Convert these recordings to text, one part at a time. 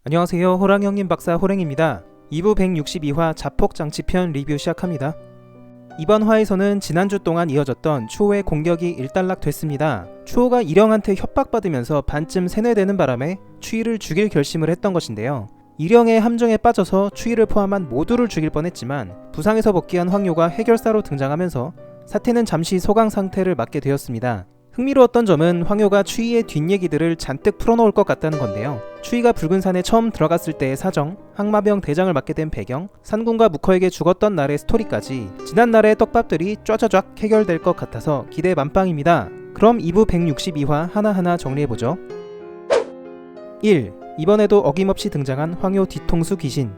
안녕하세요. 호랑이형님 박사 호랭입니다. 2부 162화 자폭장치편 리뷰 시작합니다. 이번 화에서는 지난주 동안 이어졌던 추호의 공격이 일단락됐습니다. 추호가 일영한테 협박받으면서 반쯤 세뇌되는 바람에 추이를 죽일 결심을 했던 것인데요. 일영의 함정에 빠져서 추이를 포함한 모두를 죽일 뻔했지만 부상에서 복귀한 황효가 해결사로 등장하면서 사태는 잠시 소강 상태를 맞게 되었습니다. 흥미로웠던 점은 황효가 추이의 뒷얘기들을 잔뜩 풀어놓을 것 같다는 건데요. 추이가 붉은산에 처음 들어갔을 때의 사정, 항마병 대장을 맡게 된 배경, 산군과 묵허에게 죽었던 날의 스토리까지 지난날의 떡밥들이 쫙쫙 해결될 것 같아서 기대 만빵입니다. 그럼 2부 162화 하나하나 정리해보죠. 1. 이번에도 어김없이 등장한 황효 뒤통수 귀신.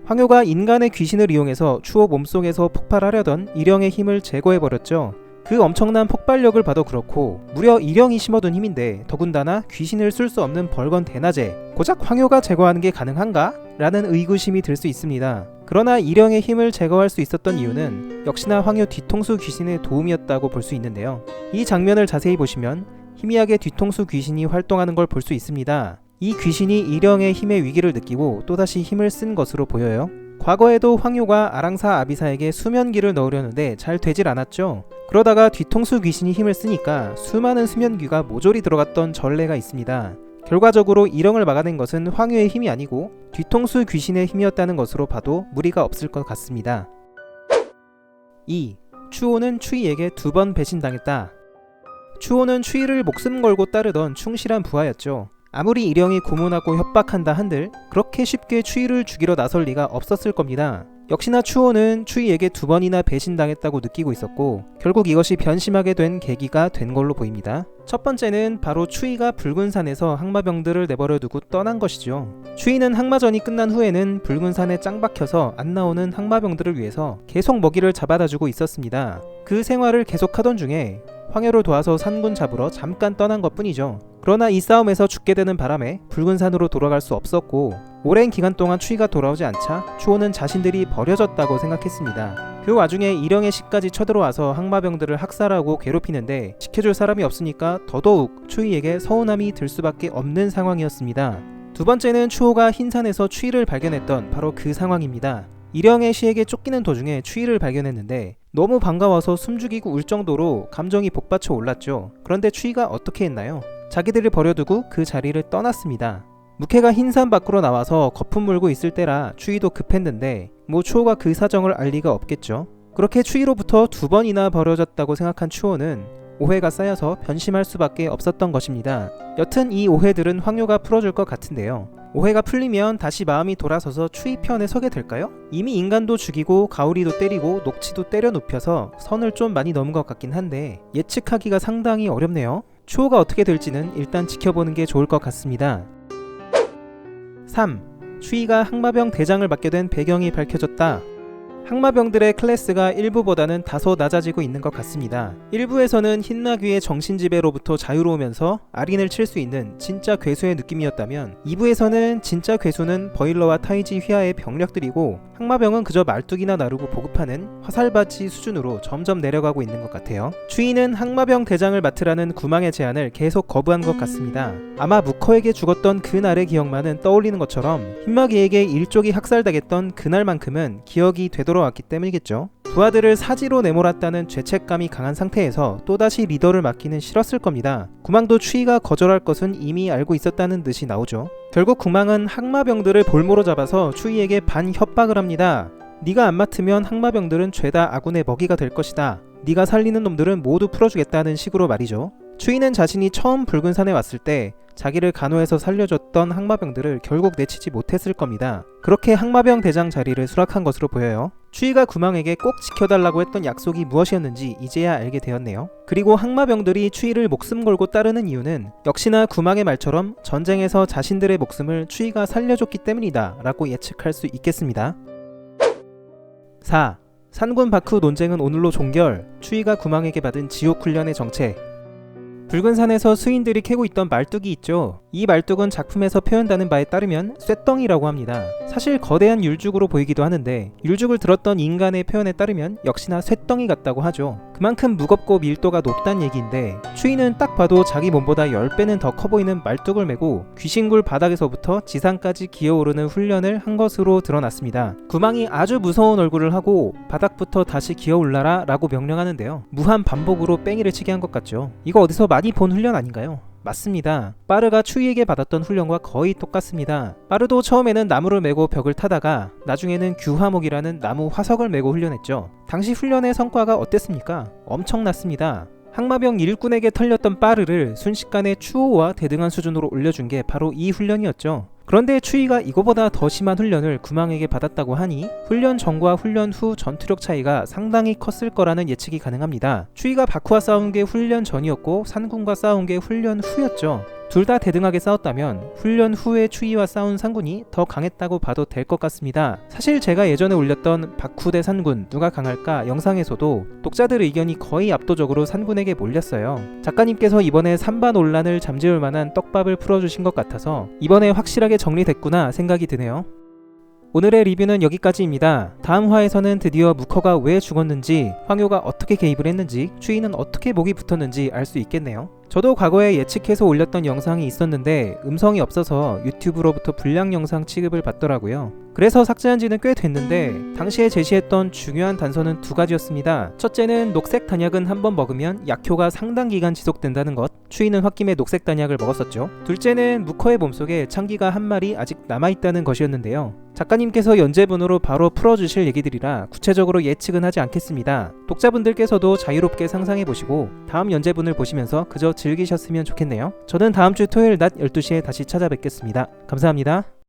황효가 인간의 귀신을 이용해서 추호 몸속에서 폭발하려던 일영의 힘을 제거해버렸죠. 그 엄청난 폭발력을 봐도 그렇고 무려 일영이 심어둔 힘인데 더군다나 귀신을 쓸 수 없는 벌건 대낮에 고작 황효가 제거하는 게 가능한가? 라는 의구심이 들 수 있습니다. 그러나 일영의 힘을 제거할 수 있었던 이유는 역시나 황효 뒤통수 귀신의 도움이었다고 볼 수 있는데요. 이 장면을 자세히 보시면 희미하게 뒤통수 귀신이 활동하는 걸 볼 수 있습니다. 이 귀신이 일영의 힘의 위기를 느끼고 또다시 힘을 쓴 것으로 보여요. 과거에도 황효가 아랑사 아비사에게 수면기를 넣으려는데 잘 되질 않았죠. 그러다가 뒤통수 귀신이 힘을 쓰니까 수많은 수면귀가 모조리 들어갔던 전례가 있습니다. 결과적으로 일영을 막아낸 것은 황효의 힘이 아니고 뒤통수 귀신의 힘이었다는 것으로 봐도 무리가 없을 것 같습니다. 2. 추호는 추이에게 2번 배신당했다. 추호는 추이를 목숨 걸고 따르던 충실한 부하였죠. 아무리 일영이 고문하고 협박한다 한들 그렇게 쉽게 추이를 죽이러 나설 리가 없었을 겁니다. 역시나 추호는 추이에게 2번이나 배신당했다고 느끼고 있었고 결국 이것이 변심하게 된 계기가 된 걸로 보입니다. 첫 번째는 바로 추이가 붉은산에서 항마병들을 내버려두고 떠난 것이죠. 추이는 항마전이 끝난 후에는 붉은산에 짱 박혀서 안 나오는 항마병들을 위해서 계속 먹이를 잡아다주고 있었습니다. 그 생활을 계속하던 중에 황효를 도와서 산군 잡으러 잠깐 떠난 것뿐이죠. 그러나 이 싸움에서 죽게 되는 바람에 붉은산으로 돌아갈 수 없었고 오랜 기간 동안 추이가 돌아오지 않자 추호는 자신들이 버려졌다고 생각했습니다. 그 와중에 일영의 시까지 쳐들어와서 항마병들을 학살하고 괴롭히는데 지켜줄 사람이 없으니까 더더욱 추이에게 서운함이 들 수밖에 없는 상황이었습니다. 두 번째는 추호가 흰산에서 추이를 발견했던 바로 그 상황입니다. 일영의 시에게 쫓기는 도중에 추이를 발견했는데 너무 반가워서 숨죽이고 울 정도로 감정이 복받쳐 올랐죠. 그런데 추이가 어떻게 했나요? 자기들을 버려두고 그 자리를 떠났습니다. 묵혜가 흰산 밖으로 나와서 거품 물고 있을 때라 추이도 급했는데 추호가 그 사정을 알 리가 없겠죠. 그렇게 추이로부터 2번이나 버려졌다고 생각한 추호는 오해가 쌓여서 변심할 수밖에 없었던 것입니다. 여튼 이 오해들은 황효가 풀어줄 것 같은데요. 오해가 풀리면 다시 마음이 돌아서서 추이 편에 서게 될까요? 이미 인간도 죽이고 가오리도 때리고 녹치도 때려 눕혀서 선을 좀 많이 넘은 것 같긴 한데 예측하기가 상당히 어렵네요. 추호가 어떻게 될지는 일단 지켜보는 게 좋을 것 같습니다. 3. 추이가 항마병 대장을 맡게 된 배경이 밝혀졌다. 항마병들의 클래스가 1부보다는 다소 낮아지고 있는 것 같습니다. 1부에서는 흰나귀의 정신지배로부터 자유로우면서 아린을 칠 수 있는 진짜 괴수의 느낌이었다면 2부에서는 진짜 괴수는 버일러와 타이지 휘하의 병력들이고 항마병은 그저 말뚝이나 나르고 보급하는 화살바지 수준으로 점점 내려가고 있는 것 같아요. 추이는 항마병 대장을 맡으라는 구망의 제안을 계속 거부한 것 같습니다. 아마 묵허에게 죽었던 그날의 기억만은 떠올리는 것처럼 흰마귀에게 일족이 학살당했던 그날만큼은 기억이 되도록 왔기 때문이겠죠. 부하들을 사지로 내몰았다는 죄책감이 강한 상태에서 또다시 리더를 맡기는 싫었을 겁니다. 구망도 추이가 거절할 것은 이미 알고 있었다는 듯이 나오죠. 결국 구망은 항마병들을 볼모로 잡아서 추이에게 반협박을 합니다. 네가 안 맡으면 항마병들은 죄다 아군의 먹이가 될 것이다. 네가 살리는 놈들은 모두 풀어주겠다는 식으로 말이죠. 추이는 자신이 처음 붉은산에 왔을 때 자기를 간호해서 살려줬던 항마병들을 결국 내치지 못했을 겁니다. 그렇게 항마병 대장 자리를 수락한 것으로 보여요. 추이가 구망에게 꼭 지켜달라고 했던 약속이 무엇이었는지 이제야 알게 되었네요. 그리고 항마병들이 추이를 목숨 걸고 따르는 이유는 역시나 구망의 말처럼 전쟁에서 자신들의 목숨을 추이가 살려줬기 때문이다 라고 예측할 수 있겠습니다. 4. 산군 바쿠 논쟁은 오늘로 종결. 추이가 구망에게 받은 지옥 훈련의 정체. 붉은산에서 수인들이 캐고 있던 말뚝이 있죠. 이 말뚝은 작품에서 표현되는 바에 따르면 쇳덩이라고 합니다. 사실 거대한 율죽으로 보이기도 하는데 율죽을 들었던 인간의 표현에 따르면 역시나 쇳덩이 같다고 하죠. 그만큼 무겁고 밀도가 높다는 얘기인데 추위는 딱 봐도 자기 몸보다 10배는 더 커 보이는 말뚝을 메고 귀신굴 바닥에서부터 지상까지 기어오르는 훈련을 한 것으로 드러났습니다. 구망이 아주 무서운 얼굴을 하고 바닥부터 다시 기어올라라 라고 명령하는데요. 무한 반복으로 뺑이를 치게 한 것 같죠. 이거 어디서 많이 본 훈련 아닌가요? 맞습니다. 빠르가 추이에게 받았던 훈련과 거의 똑같습니다. 빠르도 처음에는 나무를 메고 벽을 타다가 나중에는 규화목이라는 나무 화석을 메고 훈련했죠. 당시 훈련의 성과가 어땠습니까? 엄청났습니다. 항마병 일꾼에게 털렸던 빠르를 순식간에 추호와 대등한 수준으로 올려준 게 바로 이 훈련이었죠. 그런데 추이가 이거보다 더 심한 훈련을 구망에게 받았다고 하니 훈련 전과 훈련 후 전투력 차이가 상당히 컸을 거라는 예측이 가능합니다. 추이가 바쿠와 싸운 게 훈련 전이었고 산군과 싸운 게 훈련 후였죠. 둘 다 대등하게 싸웠다면 훈련 후에 추이와 싸운 산군이 더 강했다고 봐도 될 것 같습니다. 사실 제가 예전에 올렸던 바쿠 대 산군 누가 강할까 영상에서도 독자들 의견이 거의 압도적으로 산군에게 몰렸어요. 작가님께서 이번에 산바 논란을 잠재울 만한 떡밥을 풀어주신 것 같아서 이번에 확실하게 정리됐구나 생각이 드네요. 오늘의 리뷰는 여기까지입니다. 다음 화에서는 드디어 무커가 왜 죽었는지, 황효가 어떻게 개입을 했는지, 추이는 어떻게 목이 붙었는지 알 수 있겠네요. 저도 과거에 예측해서 올렸던 영상이 있었는데 음성이 없어서 유튜브로부터 불량 영상 취급을 받더라고요. 그래서 삭제한 지는 꽤 됐는데 당시에 제시했던 중요한 단서는 두 가지였습니다. 첫째는 녹색 단약은 한번 먹으면 약효가 상당 기간 지속된다는 것. 추이는 홧김에 녹색 단약을 먹었었죠. 둘째는 무커의 몸속에 창기가 한 마리 아직 남아있다는 것이었는데요. 작가님께서 연재분으로 바로 풀어주실 얘기들이라 구체적으로 예측은 하지 않겠습니다. 독자분들께서도 자유롭게 상상해보시고 다음 연재분을 보시면서 그저 즐기셨으면 좋겠네요. 저는 다음 주 토요일 낮 12시에 다시 찾아뵙겠습니다. 감사합니다.